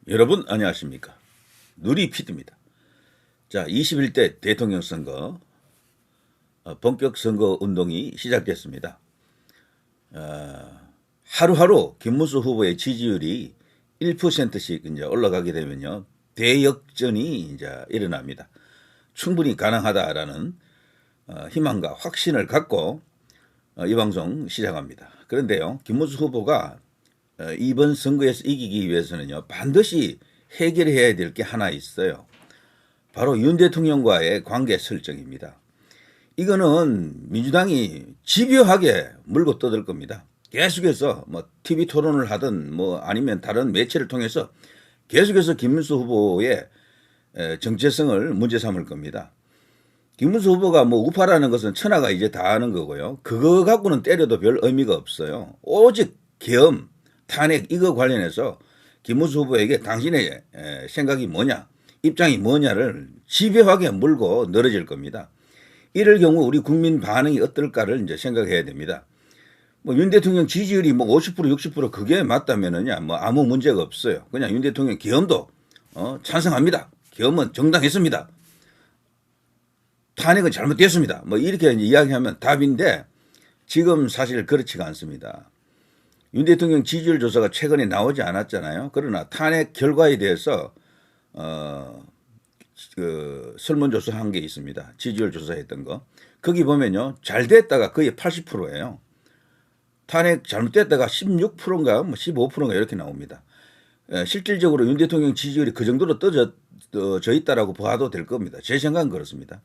여러분 안녕하십니까. 누리 PD입니다. 자, 21대 대통령 선거 본격 선거 운동이 시작됐습니다. 하루하루 김문수 후보의 지지율이 1%씩 이제 올라가게 되면요, 대역전이 이제 일어납니다. 충분히 가능하다라는 희망과 확신을 갖고 이 방송 시작합니다. 그런데요, 김문수 후보가 이번 선거에서 이기기 위해서는요, 반드시 해결해야 될 게 하나 있어요. 바로 윤 대통령과의 관계 설정입니다. 이거는 민주당이 집요하게 물고 뜯을 겁니다. 계속해서 뭐 TV 토론을 하든 뭐 아니면 다른 매체를 통해서 계속해서 김문수 후보의 정체성을 문제 삼을 겁니다. 김문수 후보가 뭐 우파라는 것은 천하가 이제 다 아는 거고요. 그거 갖고는 때려도 별 의미가 없어요. 오직 계엄, 탄핵 이거 관련해서 김문수 후보에게 당신의 생각이 뭐냐, 입장이 뭐냐를 집요하게 물고 늘어질 겁니다. 이럴 경우 우리 국민 반응이 어떨까를 이제 생각해야 됩니다. 뭐 윤 대통령 지지율이 뭐 50% 60% 그게 맞다면은야 뭐 아무 문제가 없어요. 그냥 윤 대통령 계엄도 찬성합니다. 계엄은 정당했습니다. 탄핵은 잘못됐습니다. 뭐 이렇게 이야기하면 답인데 지금 사실 그렇지가 않습니다. 윤 대통령 지지율 조사가 최근에 나오지 않았잖아요. 그러나 탄핵 결과에 대해서 설문조사한 게 있습니다. 지지율 조사했던 거. 거기 보면요, 잘 됐다가 거의 80%예요. 탄핵 잘못됐다가 16%인가 뭐 15%인가 이렇게 나옵니다. 실질적으로 윤 대통령 지지율이 그 정도로 떨어져 있다라고 봐도 될 겁니다. 제 생각은 그렇습니다.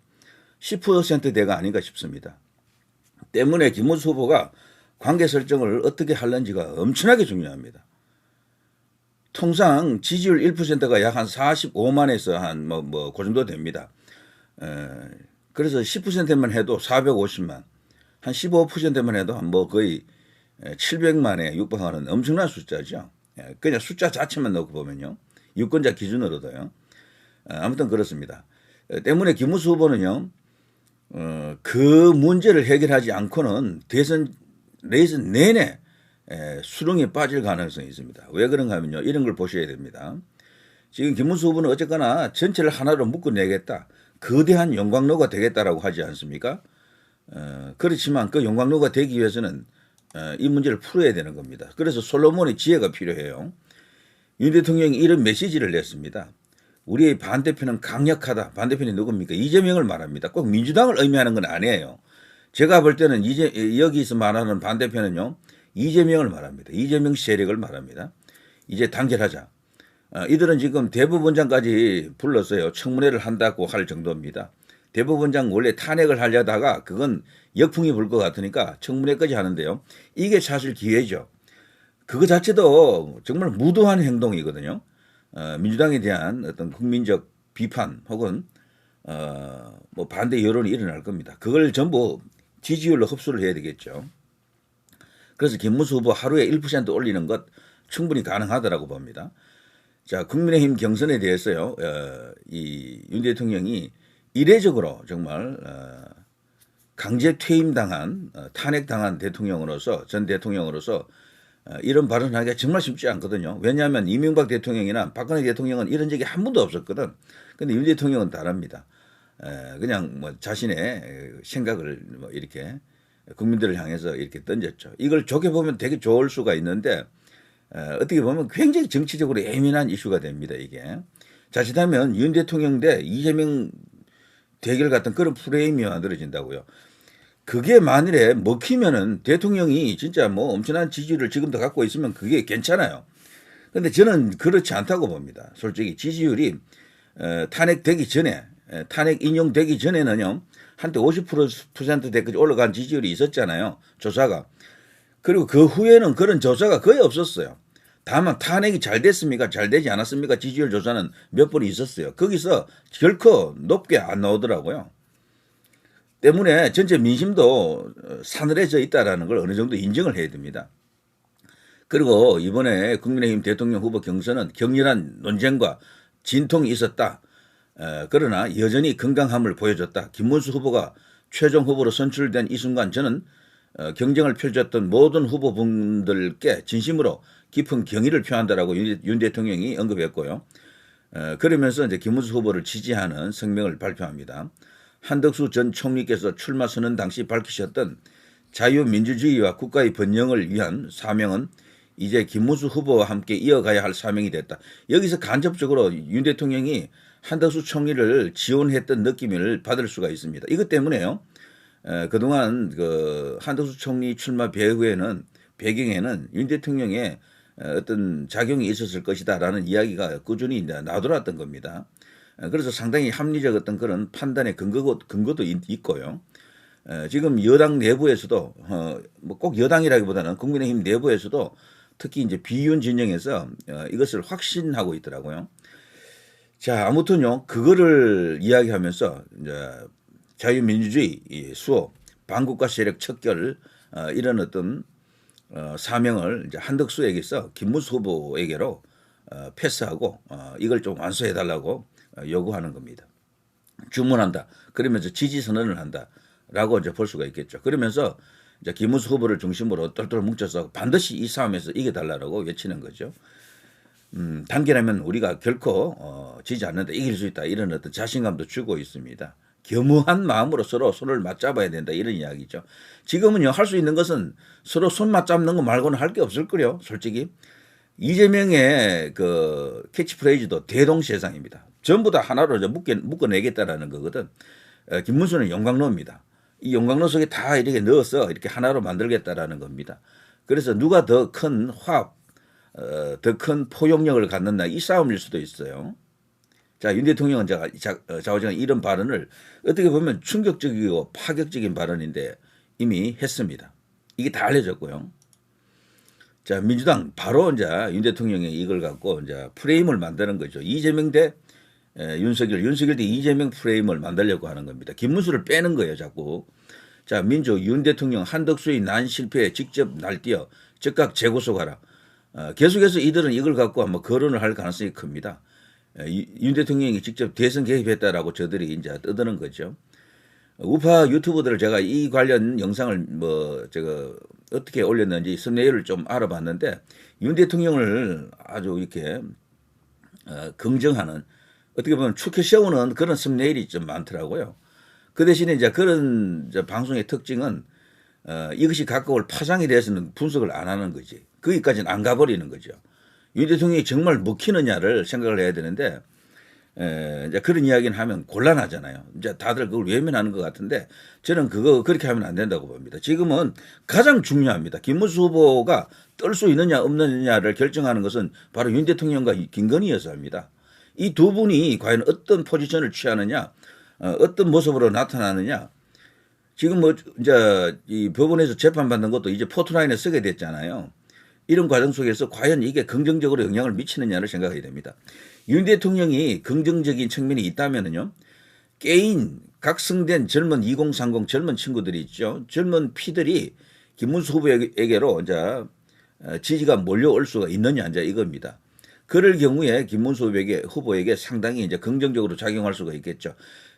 10%대가 아닌가 싶습니다. 때문에 김문수 후보가 관계 설정을 어떻게 하는지가 엄청나게 중요합니다. 통상 지지율 1%가 약 한 45만에서 한 그 정도 됩니다. 그래서 10%만 해도 450만, 한 15%만 해도 뭐 거의 700만에 육박하는 엄청난 숫자죠. 그냥 숫자 자체만 넣고 보면요, 유권자 기준으로도요. 아무튼 그렇습니다. 때문에 김문수 후보는요, 그 문제를 해결하지 않고는 대선 레이스 내내 수렁에 빠질 가능성이 있습니다. 왜 그런가 하면요, 이런 걸 보셔야 됩니다. 지금 김문수 후보는 어쨌거나 전체를 하나로 묶어내겠다, 거대한 용광로가 되겠다라고 하지 않습니까? 그렇지만 그 용광로가 되기 위해서는 이 문제를 풀어야 되는 겁니다. 그래서 솔로몬의 지혜가 필요해요. 윤 대통령이 이런 메시지를 냈습니다. 우리의 반대편은 강력하다. 반대편이 누굽니까? 이재명을 말합니다. 꼭 민주당을 의미하는 건 아니에요. 제가 볼 때는 여기서 말하는 반대편은요, 이재명을 말합니다. 이재명 세력을 말합니다. 이제 단결하자. 이들은 지금 대법원장까지 불렀어요. 청문회를 한다고 할 정도입니다. 대법원장 원래 탄핵을 하려다가 그건 역풍이 불 것 같으니까 청문회까지 하는데요. 이게 사실 기회죠. 그거 자체도 정말 무도한 행동이거든요. 민주당에 대한 어떤 국민적 비판 혹은 뭐 반대 여론이 일어날 겁니다. 그걸 전부 지지율로 흡수를 해야 되겠죠. 그래서 김문수 후보 하루에 1% 올리는 것 충분히 가능하다라고 봅니다. 자, 국민의힘 경선에 대해서요, 이 윤 대통령이 이례적으로 정말 강제 퇴임당한, 탄핵당한 대통령으로서, 전 대통령으로서 이런 발언하기가 정말 쉽지 않거든요. 왜냐하면 이명박 대통령이나 박근혜 대통령은 이런 적이 한 번도 없었거든. 근데 윤 대통령은 다릅니다. 그냥 뭐 자신의 생각을 뭐 이렇게 국민들을 향해서 이렇게 던졌죠. 이걸 좋게 보면 되게 좋을 수가 있는데 어떻게 보면 굉장히 정치적으로 예민한 이슈가 됩니다. 이게 자칫하면 윤 대통령 대 이재명 대결 같은 그런 프레임이 만들어진다고요. 그게 만일에 먹히면은 대통령이 진짜 뭐 엄청난 지지율을 지금도 갖고 있으면 그게 괜찮아요. 근데 저는 그렇지 않다고 봅니다. 솔직히 지지율이 탄핵되기 전에, 탄핵 인용되기 전에는요, 한때 50%대까지 올라간 지지율이 있었잖아요. 조사가. 그리고 그 후에는 그런 조사가 거의 없었어요. 다만 탄핵이 잘 됐습니까? 잘 되지 않았습니까? 지지율 조사는 몇 번 있었어요. 거기서 결코 높게 안 나오더라고요. 때문에 전체 민심도 사늘해져 있다는 걸 어느 정도 인정을 해야 됩니다. 그리고 이번에 국민의힘 대통령 후보 경선은 격렬한 논쟁과 진통이 있었다. 그러나 여전히 건강함을 보여줬다. 김문수 후보가 최종 후보로 선출된 이 순간 저는 경쟁을 펼쳤던 모든 후보분들께 진심으로 깊은 경의를 표한다라고 윤 대통령이 언급했고요. 그러면서 이제 김문수 후보를 지지하는 성명을 발표합니다. 한덕수 전 총리께서 출마 선언 당시 밝히셨던 자유민주주의와 국가의 번영을 위한 사명은 이제 김문수 후보와 함께 이어가야 할 사명이 됐다. 여기서 간접적으로 윤 대통령이 한덕수 총리를 지원했던 느낌을 받을 수가 있습니다. 이것 때문에요. 그동안 그 한덕수 총리 출마 배후에는 배경에는 윤 대통령의 어떤 작용이 있었을 것이다라는 이야기가 꾸준히 나돌았던 겁니다. 그래서 상당히 합리적 어떤 그런 판단의 근거도 있고요. 지금 여당 내부에서도 뭐 꼭 여당이라기보다는 국민의힘 내부에서도 특히 이제 비윤 진영에서 이것을 확신하고 있더라고요. 자, 아무튼요, 그거를 이야기하면서 이제 자유민주주의 수호, 반국가 세력 척결 이런 어떤 사명을 이제 한덕수에게서 김문수 후보에게로 패스하고 이걸 좀 완수해 달라고 요구하는 겁니다. 주문한다. 그러면서 지지 선언을 한다라고 이제 볼 수가 있겠죠. 그러면서 이제 김문수 후보를 중심으로 똘똘 뭉쳐서 반드시 이 싸움에서 이겨달라고 외치는 거죠. 단계라면 우리가 결코 지지 않는다, 이길 수 있다, 이런 어떤 자신감도 주고 있습니다. 겸허한 마음으로 서로 손을 맞잡아야 된다, 이런 이야기죠. 지금은요, 할 수 있는 것은 서로 손 맞잡는 거 말고는 할 게 없을 거요, 솔직히. 이재명의 그 캐치프레이즈도 대동세상입니다. 전부 다 하나로 이제 묶어내겠다라는 거거든. 김문수는 용광로입니다. 이 용광로 속에 다 이렇게 넣어서 이렇게 하나로 만들겠다라는 겁니다. 그래서 누가 더 큰 화합, 더 큰 포용력을 갖는다, 이 싸움일 수도 있어요. 자, 윤 대통령은 좌우지간 이런 발언을 어떻게 보면 충격적이고 파격적인 발언인데 이미 했습니다. 이게 다 알려졌고요. 자, 민주당 바로 이제 윤 대통령이 이걸 갖고 이제 프레임을 만드는 거죠. 이재명 대 윤석열 대 이재명 프레임을 만들려고 하는 겁니다. 김문수를 빼는 거예요, 자꾸. 자, 민주 윤 대통령 한덕수의 난 실패에 직접 날뛰어 즉각 재구속하라. 계속해서 이들은 이걸 갖고 한번 거론을 할 가능성이 큽니다. 윤 대통령이 직접 대선 개입했다라고 저들이 이제 떠드는 거죠. 우파 유튜버들을 제가 이 관련 영상을 제가 어떻게 올렸는지 썸네일을 좀 알아봤는데 윤 대통령을 아주 이렇게 긍정하는, 어떻게 보면 축해 세우는 그런 썸네일이 좀 많더라고요. 그 대신에 이제 그런 방송의 특징은 이것이 갖고 올 파장에 대해서는 분석을 안 하는 거지. 거기까지는 안 가버리는 거죠. 윤 대통령이 정말 먹히느냐를 생각을 해야 되는데 이제 그런 이야기는 하면 곤란하잖아요. 이제 다들 그걸 외면하는 것 같은데 저는 그렇게 하면 안 된다고 봅니다. 지금은 가장 중요합니다. 김문수 후보가 떨 수 있느냐 없느냐를 결정하는 것은 바로 윤 대통령과 김건희 여사입니다. 이 두 분이 과연 어떤 포지션을 취하느냐, 어떤 모습으로 나타나느냐. 지금 이제 이 법원에서 재판받는 것도 이제 포토라인에 쓰게 됐잖아요. 이런 과정 속에서 과연 이게 긍정적으로 영향을 미치느냐를 생각해야 됩니다. 윤 대통령이 긍정적인 측면이 있다면은요, 깨인 각성된 젊은 2030 젊은 친구들이 있죠. 젊은 피들이 김문수 후보에게로 이제 지지가 몰려올 수가 있느냐, 이제 이겁니다. 그럴 경우에 김문수 후보에게 상당히 이제 긍정적으로 작용할 수가 있겠죠.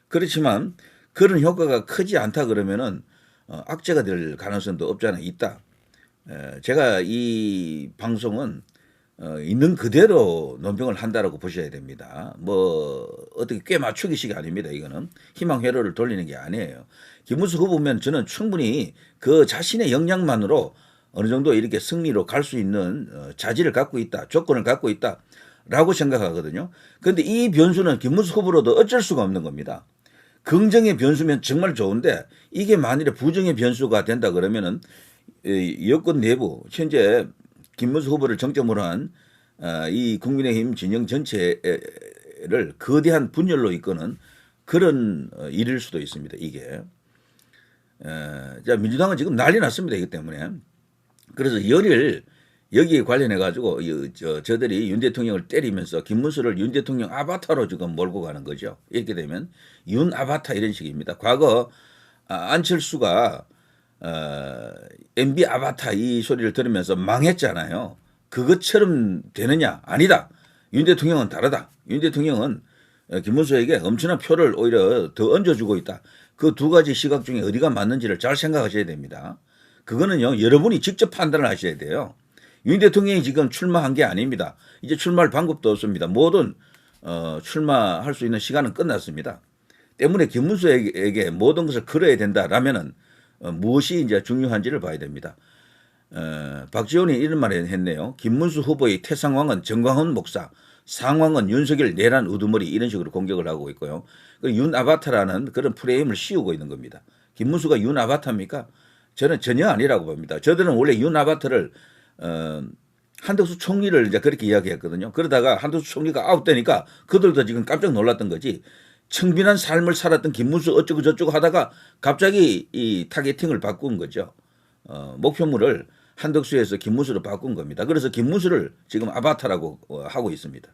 그렇지만 그런 효과가 크지 않다 그러면은 악재가 될 가능성도 없지 않아 있다. 제가 이 방송은 있는 그대로 논평을 한다라고 보셔야 됩니다. 어떻게 꽤 맞추기식이 아닙니다. 이거는 희망 회로를 돌리는 게 아니에요. 김문수 후보면 저는 충분히 그 자신의 역량만으로 어느 정도 이렇게 승리로 갈 수 있는 자질을 갖고 있다, 조건을 갖고 있다라고 생각하거든요. 그런데 이 변수는 김문수 후보로도 어쩔 수가 없는 겁니다. 긍정의 변수면 정말 좋은데 이게 만일에 부정의 변수가 된다 그러면은 여권 내부 현재 김문수 후보를 정점으로 한 이 국민의힘 진영 전체를 거대한 분열로 이끄는 그런 일일 수도 있습니다. 이게 자, 민주당은 지금 난리 났습니다. 이것 때문에. 그래서 열일 여기에 관련해 가지고 저들이 윤 대통령을 때리면서 김문수를 윤 대통령 아바타로 지금 몰고 가는 거죠. 이렇게 되면 윤 아바타 이런 식입니다. 과거 안철수가 MB 아바타 이 소리를 들으면서 망했잖아요. 그것처럼 되느냐? 아니다. 윤 대통령은 다르다. 윤 대통령은 김문수에게 엄청난 표를 오히려 더 얹어주고 있다. 그 두 가지 시각 중에 어디가 맞는지를 잘 생각하셔야 됩니다. 그거는요, 여러분이 직접 판단을 하셔야 돼요. 윤 대통령이 지금 출마한 게 아닙니다. 이제 출마할 방법도 없습니다. 모든 출마할 수 있는 시간은 끝났습니다. 때문에 김문수에게 모든 것을 걸어야 된다라면은 무엇이 이제 중요한지를 봐야 됩니다. 박지원이 이런 말을 했네요. 김문수 후보의 태상황은 정광훈 목사, 상황은 윤석열 내란 우두머리 이런 식으로 공격을 하고 있고요. 윤 아바타라는 그런 프레임을 씌우고 있는 겁니다. 김문수가 윤 아바타입니까? 저는 전혀 아니라고 봅니다. 저들은 원래 윤 아바타를 한덕수 총리를 이제 그렇게 이야기했거든요. 그러다가 한덕수 총리가 아웃되니까 그들도 지금 깜짝 놀랐던 거지. 청빈한 삶을 살았던 김문수 어쩌고 저쩌고 하다가 갑자기 이 타겟팅을 바꾼 거죠. 목표물을 한덕수에서 김문수로 바꾼 겁니다. 그래서 김문수를 지금 아바타라고 하고 있습니다.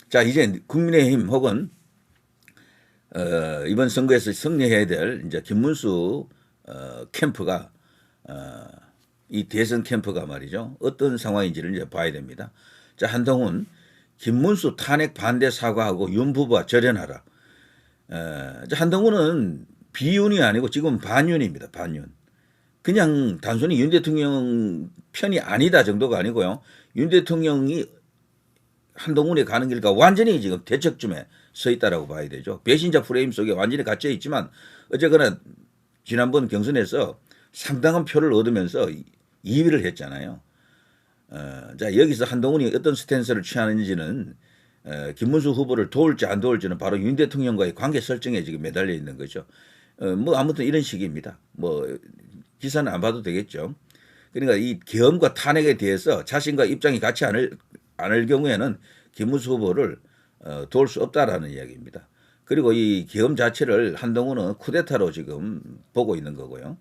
자, 이제 국민의힘 혹은 이번 선거에서 승리해야 될 이제 김문수 캠프가 이 대선 캠프가 말이죠. 어떤 상황인지를 이제 봐야 됩니다. 자, 한동훈 김문수 탄핵 반대 사과하고 윤 부부와 절연하라. 한동훈은 비윤이 아니고 지금 반윤입니다. 반윤. 그냥 단순히 윤 대통령 편이 아니다 정도가 아니고요. 윤 대통령이 한동훈에 가는 길과 완전히 지금 대척점에 서 있다라고 봐야 되죠. 배신자 프레임 속에 완전히 갇혀 있지만 어쨌거나 지난번 경선에서 상당한 표를 얻으면서 2위를 했잖아요. 자, 여기서 한동훈이 어떤 스탠스를 취하는지는 김문수 후보를 도울지 안 도울지는 바로 윤 대통령과의 관계 설정에 지금 매달려 있는 거죠. 뭐 아무튼 이런 식입니다. 뭐 기사는 안 봐도 되겠죠. 그러니까 이 계엄과 탄핵에 대해서 자신과 입장이 같지 않을 경우에는 김문수 후보를 도울 수 없다라는 이야기입니다. 그리고 이 계엄 자체를 한동훈은 쿠데타로 지금 보고 있는 거고요.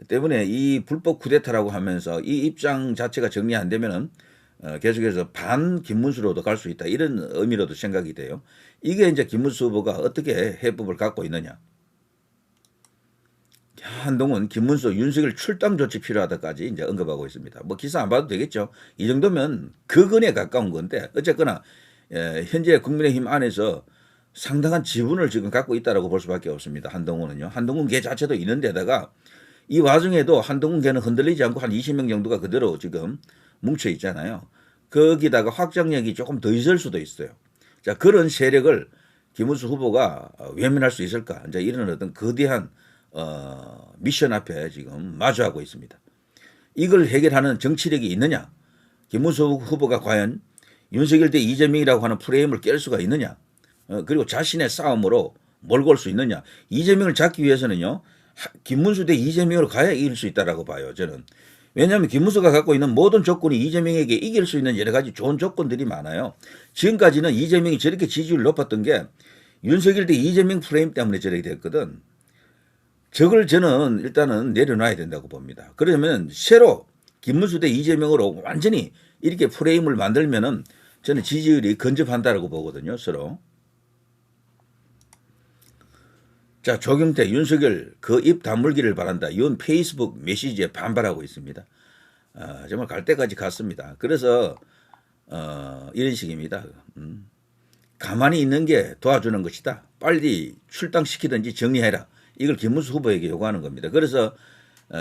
때문에 이 불법 쿠데타라고 하면서 이 입장 자체가 정리 안 되면은 계속해서 반 김문수로도 갈 수 있다. 이런 의미로도 생각이 돼요. 이게 이제 김문수 후보가 어떻게 해법을 갖고 있느냐. 한동훈, 김문수, 윤석열 출당 조치 필요하다까지 이제 언급하고 있습니다. 뭐 기사 안 봐도 되겠죠. 이 정도면 극언에 가까운 건데 어쨌거나 현재 국민의힘 안에서 상당한 지분을 지금 갖고 있다라고 볼 수밖에 없습니다. 한동훈은요. 한동훈 계 자체도 있는데다가 이 와중에도 한동훈 계는 흔들리지 않고 한 20명 정도가 그대로 지금 뭉쳐 있잖아요. 거기다가 확장력이 조금 더 있을 수도 있어요. 자, 그런 세력을 김문수 후보가 외면할 수 있을까? 이제 이런 어떤 거대한 미션 앞에 지금 마주하고 있습니다. 이걸 해결하는 정치력이 있느냐? 김문수 후보가 과연 윤석열 대 이재명이라고 하는 프레임을 깰 수가 있느냐? 그리고 자신의 싸움으로 몰고 올 수 있느냐? 이재명을 잡기 위해서는요. 김문수 대 이재명으로 가야 이길 수 있다라고 봐요. 저는. 왜냐하면 김문수가 갖고 있는 모든 조건이 이재명에게 이길 수 있는 여러 가지 좋은 조건들이 많아요. 지금까지는 이재명이 저렇게 지지율 높았던 게 윤석열 대 이재명 프레임 때문에 저렇게 됐거든. 저걸 저는 일단은 내려놔야 된다고 봅니다. 그러면 새로 김문수 대 이재명으로 완전히 이렇게 프레임을 만들면은 저는 지지율이 근접한다라고 보거든요. 서로. 자, 조경태, 윤석열 그 입 다물기를 바란다. 이건 페이스북 메시지에 반발하고 있습니다. 정말 갈 때까지 갔습니다. 그래서 이런 식입니다. 가만히 있는 게 도와주는 것이다. 빨리 출당시키든지 정리해라. 이걸 김문수 후보에게 요구하는 겁니다. 그래서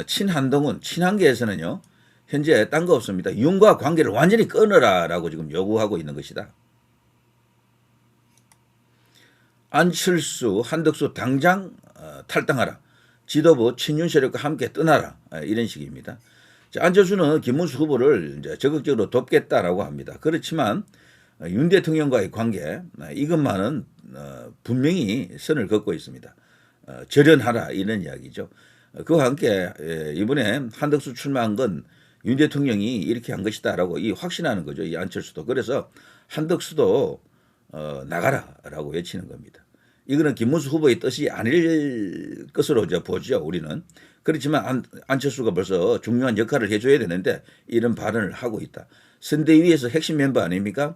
친한동훈, 친한계에서는요. 현재 딴 거 없습니다. 윤과 관계를 완전히 끊어라라고 지금 요구하고 있는 것이다. 안철수, 한덕수 당장 탈당하라. 지도부 친윤 세력과 함께 떠나라. 이런 식입니다. 자, 안철수는 김문수 후보를 이제 적극적으로 돕겠다라고 합니다. 그렇지만 윤 대통령과의 관계 이것만은 분명히 선을 긋고 있습니다. 절연하라 이런 이야기죠. 그와 함께 이번에 한덕수 출마한 건 윤 대통령이 이렇게 한 것이다라고 확신하는 거죠. 이 안철수도. 그래서 한덕수도 나가라라고 외치는 겁니다. 이거는 김문수 후보의 뜻이 아닐 것으로 보죠. 우리는. 그렇지만 안철수가 벌써 중요한 역할을 해줘야 되는데 이런 발언을 하고 있다. 선대위에서 핵심 멤버 아닙니까?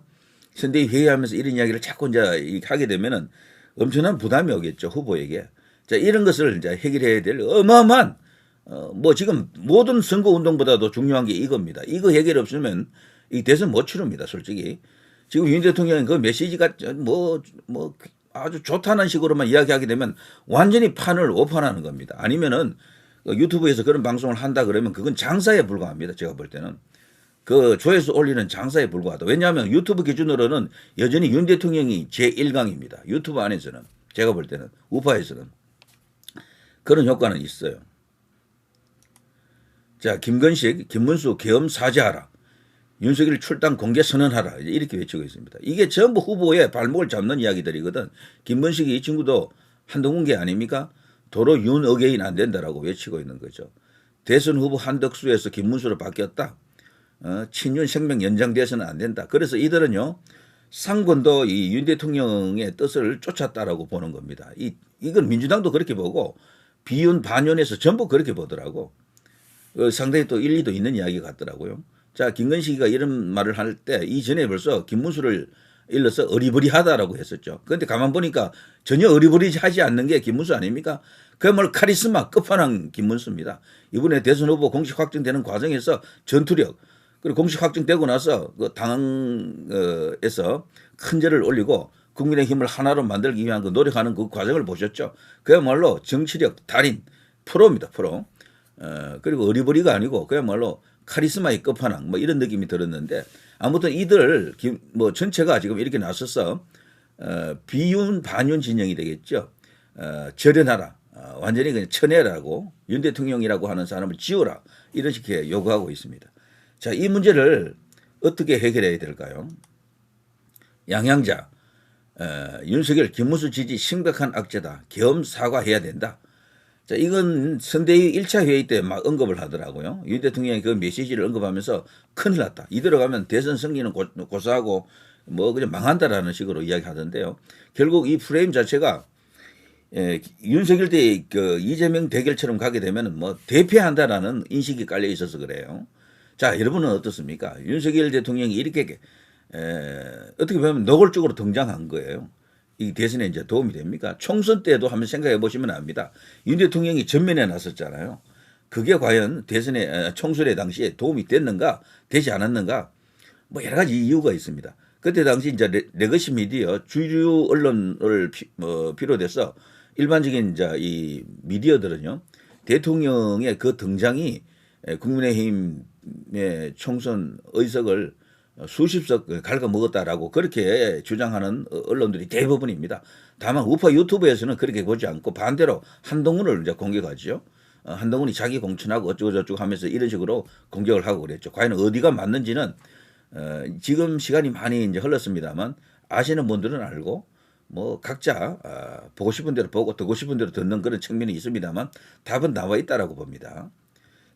선대위 회의하면서 이런 이야기를 자꾸 이제 하게 되면은 엄청난 부담이 오겠죠. 후보에게. 자, 이런 것을 이제 해결해야 될 어마어마한 뭐 지금 모든 선거 운동보다도 중요한 게 이겁니다. 이거 해결 없으면 이 대선 못 치릅니다. 솔직히. 지금 윤 대통령은 그 메시지가 뭐 아주 좋다는 식으로만 이야기하게 되면 완전히 판을 오판하는 겁니다. 아니면은 유튜브에서 그런 방송을 한다 그러면 그건 장사에 불과합니다. 제가 볼 때는. 그 조회수 올리는 장사에 불과하다. 왜냐하면 유튜브 기준으로는 여전히 윤 대통령이 제1강입니다. 유튜브 안에서는 제가 볼 때는 우파에서는 그런 효과는 있어요. 자, 김건식, 김문수 계엄 사죄하라. 윤석열 출당 공개 선언하라. 이렇게 외치고 있습니다. 이게 전부 후보의 발목을 잡는 이야기들이거든. 김건식이 이 친구도 한동훈계 아닙니까? 도로 윤 어게인 안 된다라고 외치고 있는 거죠. 대선 후보 한덕수에서 김문수로 바뀌었다. 친윤 생명 연장돼서는 안 된다. 그래서 이들은요, 상권도 이 윤 대통령의 뜻을 쫓았다라고 보는 겁니다. 이건 민주당도 그렇게 보고 비윤 반윤에서 전부 그렇게 보더라고. 상당히 또 일리도 있는 이야기 같더라고요. 자, 김건식이가 이런 말을 할 때 이전에 벌써 김문수를 일러서 어리버리하다라고 했었죠. 그런데 가만 보니까 전혀 어리버리하지 않는 게 김문수 아닙니까? 그야말로 카리스마 끝판왕 김문수입니다. 이번에 대선 후보 공식 확정되는 과정에서 전투력, 그리고 공식 확정되고 나서 그 당에서 큰 절을 올리고 국민의힘을 하나로 만들기 위한 그 노력하는 그 과정을 보셨죠. 그야말로 정치력 달인 프로입니다. 프로. 그리고 어리버리가 아니고 그야말로 카리스마의 끝판왕 뭐 이런 느낌이 들었는데 아무튼 이들 뭐 전체가 지금 이렇게 나서서 비윤 반윤 진영이 되겠죠. 절연하라. 완전히 그냥 쳐내라고 윤 대통령이라고 하는 사람을 지우라. 이런 식의 요구하고 있습니다. 자, 이 문제를 어떻게 해결해야 될까요? 양양자, 윤석열, 김문수 지지 심각한 악재다. 계엄 사과해야 된다. 자, 이건 선대위 1차 회의 때 막 언급을 하더라고요. 윤 대통령이 그 메시지를 언급하면서 큰일 났다. 이대로 가면 대선 승리는 고사하고 뭐 그냥 망한다라는 식으로 이야기하던데요. 결국 이 프레임 자체가 윤석열 대 그 이재명 대결처럼 가게 되면 뭐 대패한다라는 인식이 깔려 있어서 그래요. 자, 여러분은 어떻습니까? 윤석열 대통령이 이렇게 어떻게 보면 노골적으로 등장한 거예요. 이 대선에 이제 도움이 됩니까? 총선 때도 한번 생각해 보시면 압니다. 윤 대통령이 전면에 나섰잖아요. 그게 과연 대선에 총선에 당시에 도움이 됐는가, 되지 않았는가? 뭐 여러 가지 이유가 있습니다. 그때 당시 이제 레거시 미디어 주류 언론을 비롯해서 일반적인 이제 이 미디어들은요, 대통령의 그 등장이 국민의힘의 총선 의석을 수십석 갉아먹었다라고 그렇게 주장하는 언론들이 대부분입니다. 다만 우파 유튜브에서는 그렇게 보지 않고 반대로 한동훈을 이제 공격하죠. 한동훈이 자기 공천하고 어쩌고저쩌고 하면서 이런 식으로 공격을 하고 그랬죠. 과연 어디가 맞는지는 지금 시간이 많이 이제 흘렀습니다만 아시는 분들은 알고 뭐 각자 보고 싶은 대로 보고 듣고 싶은 대로 듣는 그런 측면이 있습니다만 답은 나와 있다라고 봅니다.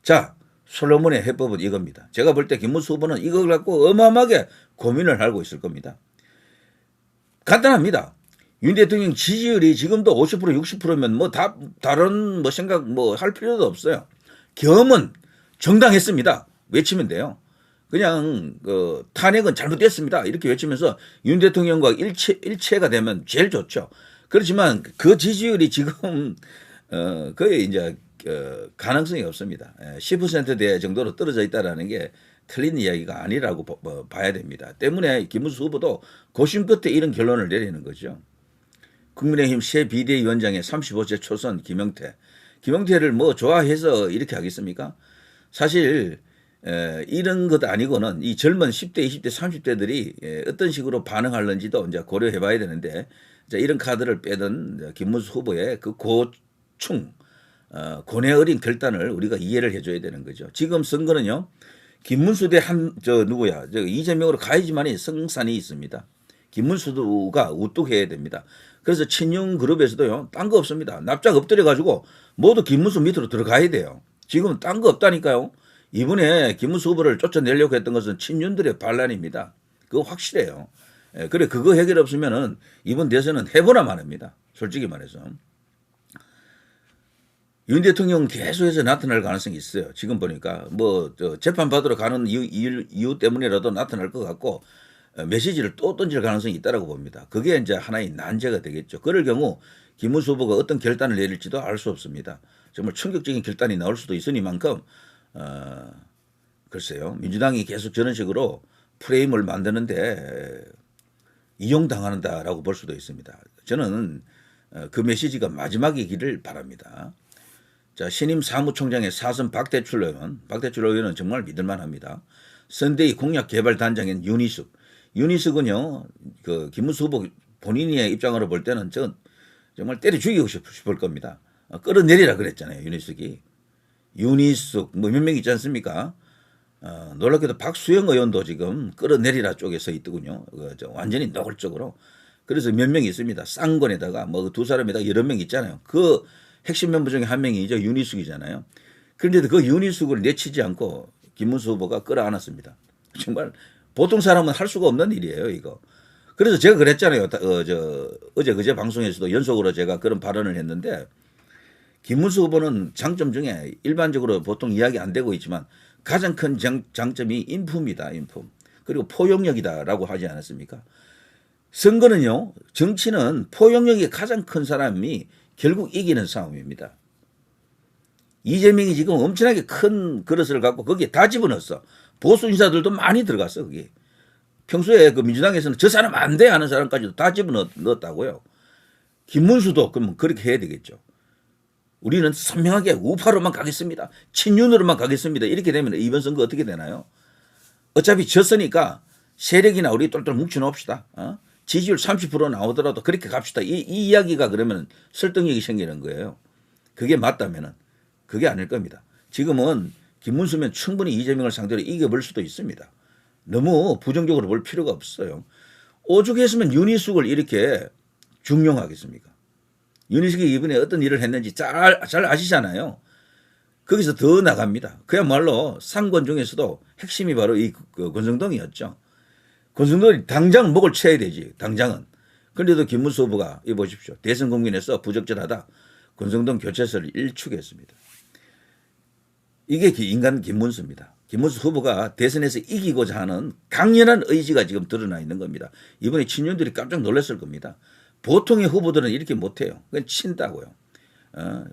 자, 솔로몬의 해법은 이겁니다. 제가 볼 때 김문수 후보는 이걸 갖고 어마어마하게 고민을 하고 있을 겁니다. 간단합니다. 윤 대통령 지지율이 지금도 50% 60%면 뭐 다른 뭐 생각 뭐 할 필요도 없어요. 계엄은 정당했습니다. 외치면 돼요. 그냥 탄핵은 잘못됐습니다. 이렇게 외치면서 윤 대통령과 일체가 되면 제일 좋죠. 그렇지만 그 지지율이 지금 거의 이제 가능성이 없습니다. 10%대 정도로 떨어져 있다는 게 틀린 이야기가 아니라고 봐야 됩니다. 때문에 김문수 후보도 고심 끝에 이런 결론을 내리는 거죠. 국민의힘 새 비대위원장의 35세 초선 김영태를 뭐 좋아해서 이렇게 하겠습니까? 사실 이런 것 아니고는 이 젊은 10대, 20대, 30대들이 어떤 식으로 반응하는지도 이제 고려해 봐야 되는데 이런 카드를 빼던 김문수 후보의 그 고충 고뇌 어린 결단을 우리가 이해를 해줘야 되는 거죠. 지금 선거는요, 김문수 대 이재명으로 가야지만이 승산이 있습니다. 김문수가 우뚝해야 됩니다. 그래서 친윤 그룹에서도요, 딴 거 없습니다. 납작 엎드려가지고 모두 김문수 밑으로 들어가야 돼요. 지금 딴 거 없다니까요. 이번에 김문수 후보를 쫓아내려고 했던 것은 친윤들의 반란입니다. 그거 확실해요. 그래, 그거 해결 없으면은 이번 대선은 해보나 마납니다. 솔직히 말해서. 윤 대통령 계속해서 나타날 가능성이 있어요. 지금 보니까 뭐 재판 받으러 가는 이유 때문이라도 나타날 것 같고 메시지를 또 던질 가능성이 있다라고 봅니다. 그게 이제 하나의 난제가 되겠죠. 그럴 경우 김문수 후보가 어떤 결단을 내릴지도 알 수 없습니다. 정말 충격적인 결단이 나올 수도 있으니만큼 글쎄요. 민주당이 계속 저런 식으로 프레임을 만드는데 이용당한다라고 볼 수도 있습니다. 저는 그 메시지가 마지막이기를 바랍니다. 자, 신임 사무총장의 사선 박대출 의원은 정말 믿을만합니다. 선대위 공약개발단장인 윤희숙은요, 그 김문수 후보 본인의 입장으로 볼 때는 저 정말 때려 죽이고 싶을 겁니다. 끌어내리라 그랬잖아요, 윤희숙이. 윤희숙 뭐 몇 명 있지 않습니까? 놀랍게도 박수영 의원도 지금 끌어내리라 쪽에 서 있더군요. 완전히 노골적으로. 그래서 몇 명이 있습니다. 쌍권에다가 뭐 두 사람에다가 여러 명 있잖아요. 그 핵심 멤버 중에 한 명이죠. 윤희숙이잖아요. 그런데도 그 윤희숙을 내치지 않고 김문수 후보가 끌어안았습니다. 정말 보통 사람은 할 수가 없는 일이에요, 이거. 그래서 제가 그랬잖아요. 어제 그제 방송에서도 연속으로 제가 그런 발언을 했는데, 김문수 후보는 장점 중에 일반적으로 보통 이야기 안 되고 있지만 가장 큰 장점이 인품이다, 인품. 그리고 포용력이다라고 하지 않았습니까? 선거는요, 정치는 포용력이 가장 큰 사람이 결국 이기는 싸움입니다. 이재명이 지금 엄청나게 큰 그릇을 갖고 거기에 다 집어넣었어. 보수 인사들도 많이 들어갔어, 거기. 평소에 그 민주당에서는 저 사람 안 돼 하는 사람까지도 다 집어넣었다고요. 김문수도 그러면 그렇게 해야 되겠죠. 우리는 선명하게 우파로만 가겠습니다. 친윤으로만 가겠습니다. 이렇게 되면 이번 선거 어떻게 되나요? 어차피 졌으니까 세력이나 우리 똘똘 뭉쳐놓읍시다. 지지율 30% 나오더라도 그렇게 갑시다. 이 이야기가 그러면 설득력이 생기는 거예요. 그게 맞다면은 그게 아닐 겁니다. 지금은 김문수면 충분히 이재명을 상대로 이겨볼 수도 있습니다. 너무 부정적으로 볼 필요가 없어요. 오죽했으면 윤희숙을 이렇게 중용하겠습니까? 윤희숙이 이번에 어떤 일을 했는지 잘 아시잖아요. 거기서 더 나갑니다. 그야말로 상권 중에서도 핵심이 바로 이 권성동이었죠. 권성동이 당장 목을 쳐야 되지, 당장은. 그런데도 김문수 후보가 이 보십시오. 대선 국민에서 부적절하다. 권성동 교체설을 일축했습니다. 이게 인간 김문수입니다. 김문수 후보가 대선에서 이기고자 하는 강렬한 의지가 지금 드러나 있는 겁니다. 이번에 친윤들이 깜짝 놀랐을 겁니다. 보통의 후보들은 이렇게 못해요. 그냥 친다고요.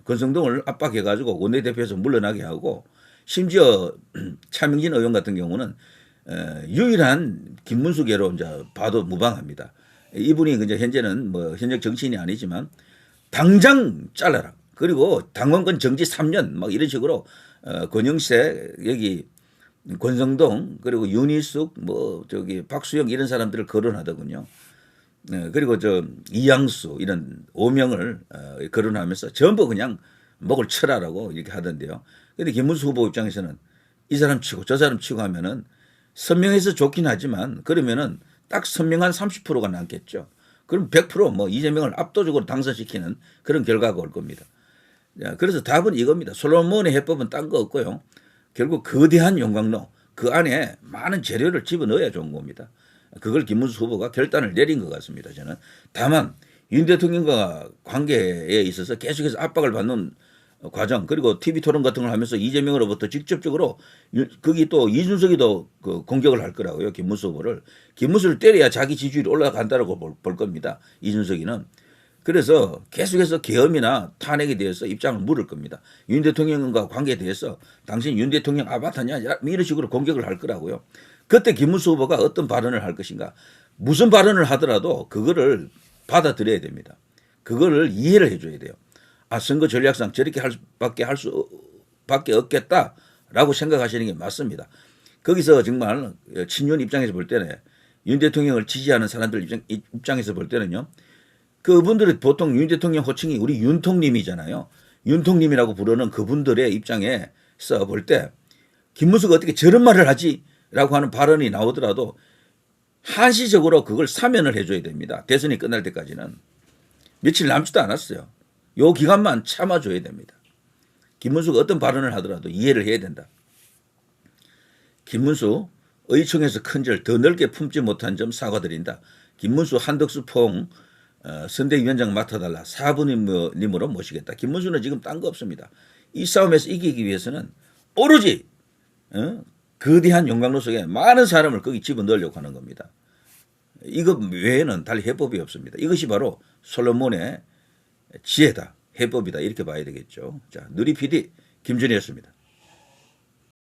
권성동을 압박해가지고 원내대표에서 물러나게 하고, 심지어 차명진 의원 같은 경우는 유일한 김문수계로 이제 봐도 무방합니다. 이분이 이제 현재는 뭐 현역 정치인이 아니지만 당장 잘라라. 그리고 당원권 정지 3년 막 이런 식으로 권영세 여기 권성동 그리고 윤희숙 뭐 저기 박수영 이런 사람들을 거론하더군요. 그리고 이양수 이런 5명을 거론하면서 전부 그냥 목을 쳐라라고 이렇게 하던데요. 그런데 김문수 후보 입장에서는 이 사람 치고 저 사람 치고 하면은 선명해서 좋긴 하지만 그러면은 딱 선명한 30%가 남겠죠. 그럼 100%뭐 이재명을 압도적으로 당선시키는 그런 결과가 올 겁니다. 그래서 답은 이겁니다. 솔로몬의 해법은 딴 거 없고요. 결국 거대한 용광로 그 안에 많은 재료를 집어넣어야 좋은 겁니다. 그걸 김문수 후보가 결단을 내린 것 같습니다. 저는. 다만 윤 대통령과 관계에 있어서 계속해서 압박을 받는 과정 그리고 TV 토론 같은 걸 하면서 이재명으로부터 직접적으로 거기 또 이준석이도 그 공격을 할 거라고요. 김문수 후보를. 김문수를 때려야 자기 지지율이 올라간다라고 볼 겁니다. 이준석이는. 그래서 계속해서 계엄이나 탄핵에 대해서 입장을 물을 겁니다. 윤 대통령과 관계에 대해서 당신 윤 대통령 아바타냐 이런 식으로 공격을 할 거라고요. 그때 김문수 후보가 어떤 발언을 할 것인가. 무슨 발언을 하더라도 그거를 받아들여야 됩니다. 그거를 이해를 해줘야 돼요. 선거 전략상 저렇게 할 수밖에 없겠다라고 생각하시는 게 맞습니다. 거기서 정말 친윤 입장에서 볼 때는 윤 대통령을 지지하는 사람들 입장에서 볼 때는요. 그분들이 보통 윤 대통령 호칭이 우리 윤통님이잖아요. 윤통님이라고 부르는 그분들의 입장에서 볼 때 김문수가 어떻게 저런 말을 하지라고 하는 발언이 나오더라도 한시적으로 그걸 사면을 해줘야 됩니다. 대선이 끝날 때까지는. 며칠 남지도 않았어요. 요 기간만 참아줘야 됩니다. 김문수가 어떤 발언을 하더라도 이해를 해야 된다. 김문수 의총에서 큰절 더 넓게 품지 못한 점 사과드린다. 김문수 한덕수 포옹 선대위원장 맡아달라. 4분님으로 모시겠다. 김문수는 지금 딴 거 없습니다. 이 싸움에서 이기기 위해서는 오로지 거대한 용광로 속에 많은 사람을 거기 집어넣으려고 하는 겁니다. 이것 외에는 달리 해법이 없습니다. 이것이 바로 솔로몬의 지혜다. 해법이다. 이렇게 봐야 되겠죠. 자, 누리 PD 김준희였습니다.